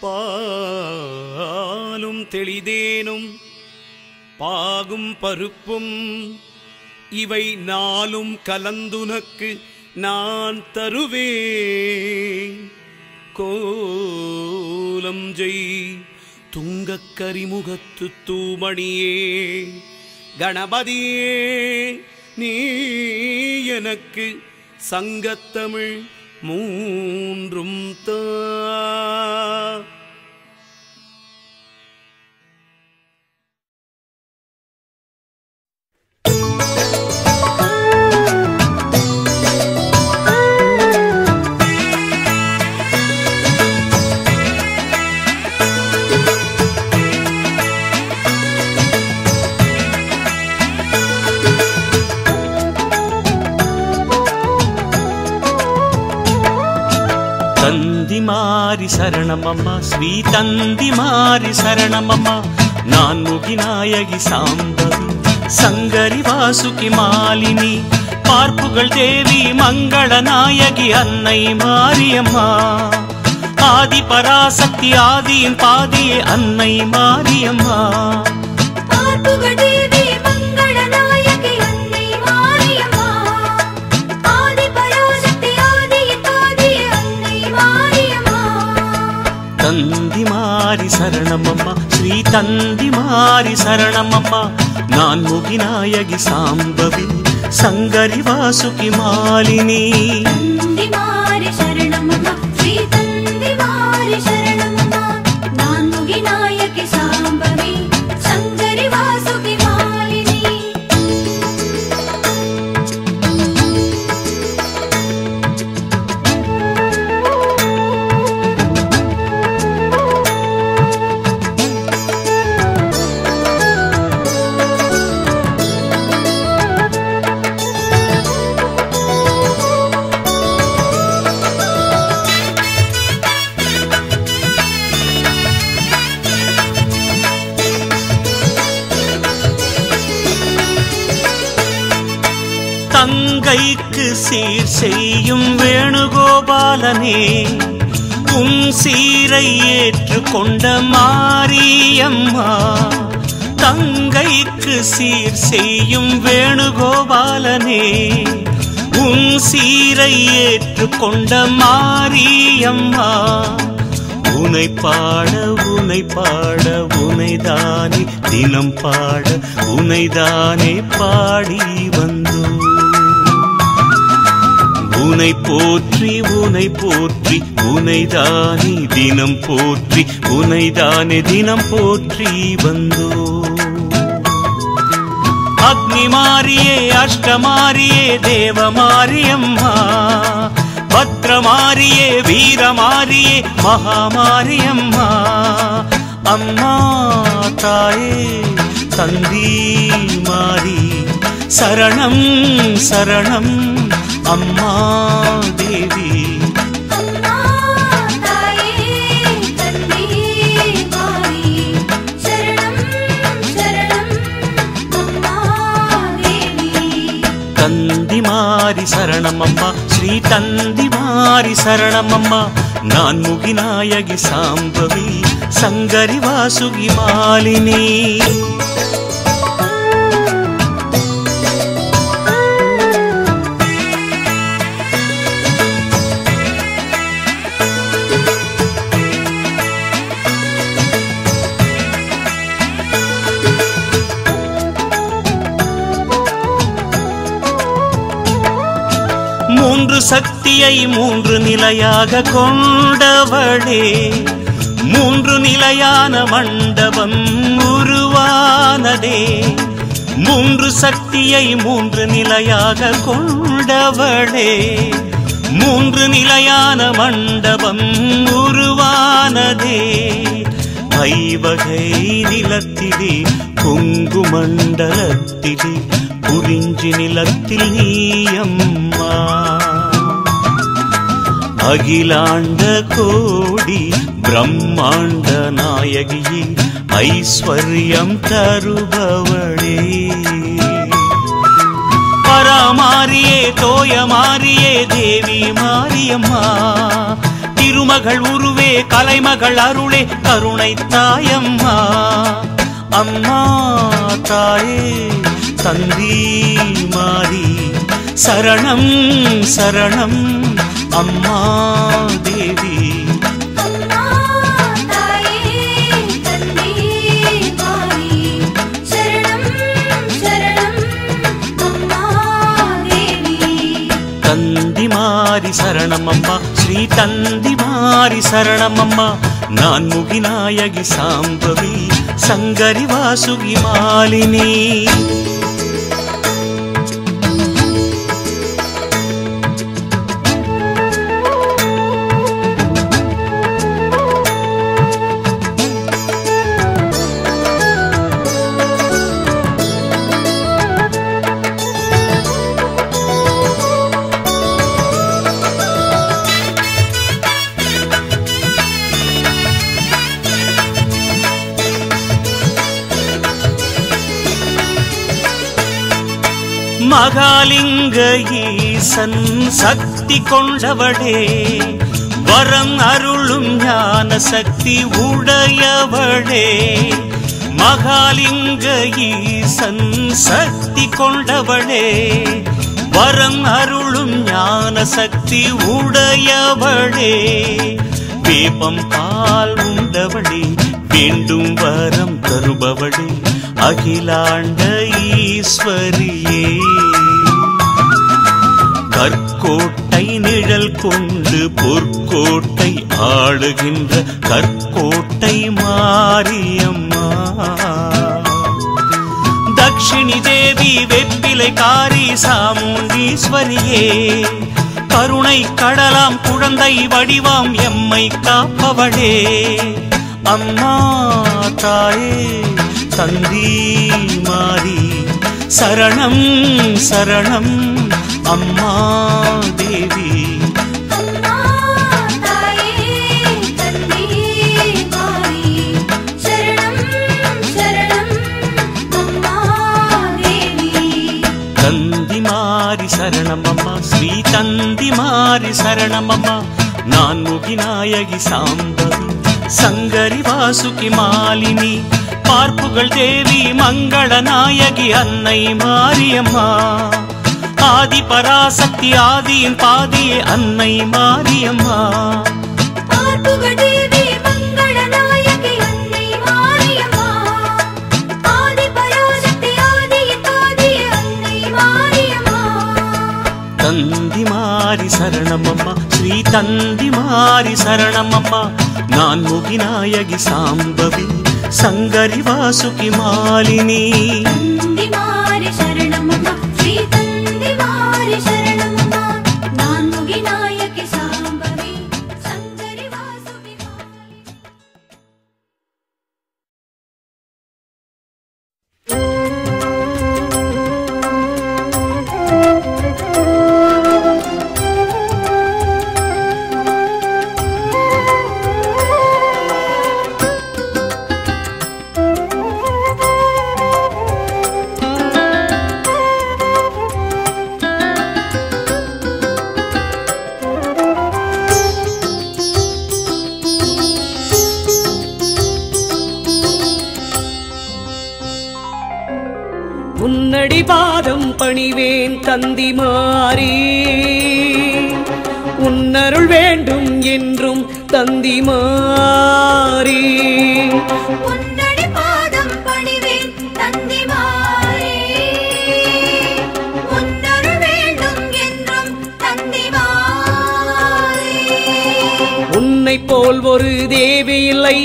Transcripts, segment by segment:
பாலும் தெளிதேனும் பாகும் பருப்பும் இவை நாளும் கலந்துனக்கு நான் தருவேன். கோலம் ஜெய் துங்கக் கரிமுகத்து தூமணியே கணபதியே நீ எனக்கு சங்கத்தமிழ் மூன்றும் தா. தந்திமாரி சரணமம்மா ஸ்ரீ தந்திமாரி சரணமம்மா நான் முகிநாயகி சாம்பவி சங்கரி வாசுகி மாலினி பார்ப்புகள் தேவி மங்கள நாயகி அன்னை மாரியம்மா ஆதி பராசக்தி ஆதியின் பாதியே அன்னை மாரியம்மா தந்திமாரி சரணமம்மா ஸ்ரீ தந்திமாரி சரணமம்மா நான் முகிநாயகி சாம்பவி சங்கரி வாசுகி மாலினி. தந்திமாரி சரணமம்மா ஸ்ரீ தந்திமாரி சரணமம்மா நான் முகிநாயகி சாம்பவி சங்கரி வாசுகி மாலினி. தங்கைக்கு சீர் செய்யும் வேணுகோபாலனே உன் சீரை ஏற்றுக்கொண்ட மாரியம்மா தங்கைக்கு சீர் செய்யும் வேணுகோபாலனே உன் சீரை ஏற்றுக்கொண்ட மாரியம்மா உனை பாட உனைதானே தினம் பாட உனைதானே பாடி வந்தோ உனை போற்றி உனைதானே தினம் போற்றி உனைதானே தினம் போற்றி வந்தோ. அக்னி மாரியே அஷ்டமாரியே தேவமாரியம்மா பத்ரமாரியே வீரமாரியே மகாமாரியம்மா அம்மா தாயே தந்தி மாரி சரணம் சரணம் அம்மா தேவி. அம்மா தாயே தந்தி மாரி சரணம் சரணம் அம்மா தேவி. தந்திமாரி சரணமம்மா ஸ்ரீ தந்திமாரி சரணமம்மா நான் முகிநாயகி சாம்பவி சங்கரி வாசுகி மாலினி. மூன்று சக்தியை மூன்று நிலையாக கொண்டவளே மூன்று நிலையான மண்டபம் உருவானதே மூன்று சக்தியை மூன்று நிலையாக கொண்டவளே மூன்று நிலையான மண்டபம் உருவானதே ஐவகை நிலத்திலே கொங்கு மண்டலத்திலே குறிஞ்சி நிலத்தில் நீயம்மா அகிலாண்ட கோடி பிரம்மாண்ட நாயகியே ஐஸ்வர்யம் தருபவளே பராமாரியே தோயமாரியே தேவி மாரியம்மா திருமகள் உருவே கலைமகள் அருளே கருணை தாயம்மா அம்மா தாயே தந்தி மாறி சரணம் சரணம் அம்மா தேவி அம்மா தாயே தந்தி மாறி சரணம் சரணம் அம்மா தேவி தந்தி மாறி சரணம் அம்மா ஸ்ரீ தந்தி மாறி சரணம் அம்மா நான் முகிநாயகி சாம்பவி சங்கரி வாசுகி மாலினி மகாலிங்க ஈசன் சக்தி கொண்டவளே வரம் அருளும் ஞான சக்தி உடையவளே மகாலிங்க ஈசன் சக்தி கொண்டவளே வரம் அருளும் ஞான சக்தி உடையவளே வேப்பம் பால் உண்டவளே வேண்டும் வரம் தருபவளே அகிலாண்ட ஈஸ்வரியே கற்கோட்டை நிழல் கொண்டு பொற்கோட்டை ஆளுகின்ற கற்கோட்டை மாரியம்மா தக்ஷிணி தேவி வெப்பிலை காரி சாமுண்டீஸ்வரியே கருணை கடலாம் குழந்தை வடிவாம் எம்மை காப்பவளே அம்மா தாயே தந்தி மாறி சரணம் சரணம் அம்மா தேவி அம்மா தாயே தந்தி மாறி சரணம் சரணம் அம்மா தேவி தந்தி மாறி சரணம் அம்மா ஸ்ரீ தந்தி மாறி சரணம் அம்மா நான் முகிநாயகி சாம்பவி சங்கரி வாசுகி மாலினி பார்ப்புகள் தேவி மங்கள நாயகி அன்னை மாரியம்மா ஆதி பராசக்தி ஆதியின் பாதியே அன்னை மாரியம்மா பார்ப்புகள் தேவி மங்கள நாயகி அன்னை மாரியம்மா ஆதி பராசக்தி ஆதியின் பாதியே அன்னை மாரியம்மா தந்தி மாறி சரணம் அம்மா ஸ்ரீ தந்தி மாறி சரணம் அம்மா நான் முகிநாயகி சாம்பவி சங்கரி வாசுகி மாலினி தந்தி மாறி சரணமம்மா ஸ்ரீ தந்தி மாறி சரணமம்மா நான் முகிநாயகி சாம்பவி சங்கரி வாசுகி மாலினி உன்னடி பாதம் பணிவேன் தந்தி மாறி உன்னருள் வேண்டும் என்றும் தந்தி மாறி உன்னடி பாதம் பணிவேன் தந்தி மாறி உன்னருள் வேண்டும் என்றும் தந்தி மாறி உன்னை போல் ஒரு தேவி இல்லை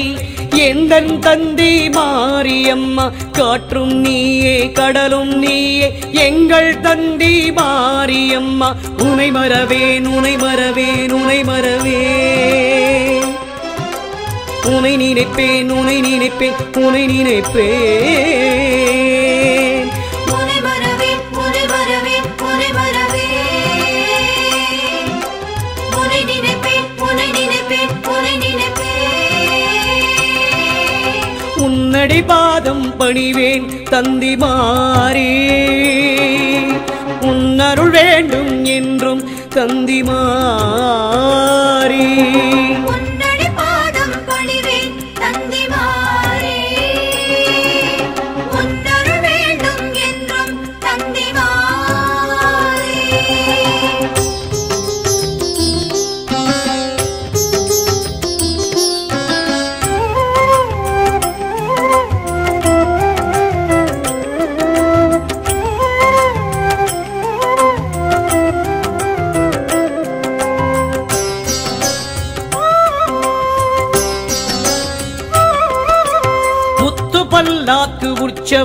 எந்தன் தந்தி மாரியம்மா காற்றும் நீயே கடலும் நீயே எங்கள் தந்தி மாரியம்மா உனை மறவேன் உனை மறவேன் உனை மறவேன் உனை நினைப்பேன் உனை நினைப்பேன் உனை நினைப்பேன் உனை வரவேன் உனை வரவேன் உனை வரவேன் உனை நினைப்பேன் உனை நினைப்பேன் உனை நினைப்பேன் உன்னடி பாதம் பணிவேன் தந்தி மாறி உன்னருள் வேண்டும் என்றும் தந்தி மாறி புண்ணாக்கு உற்சவ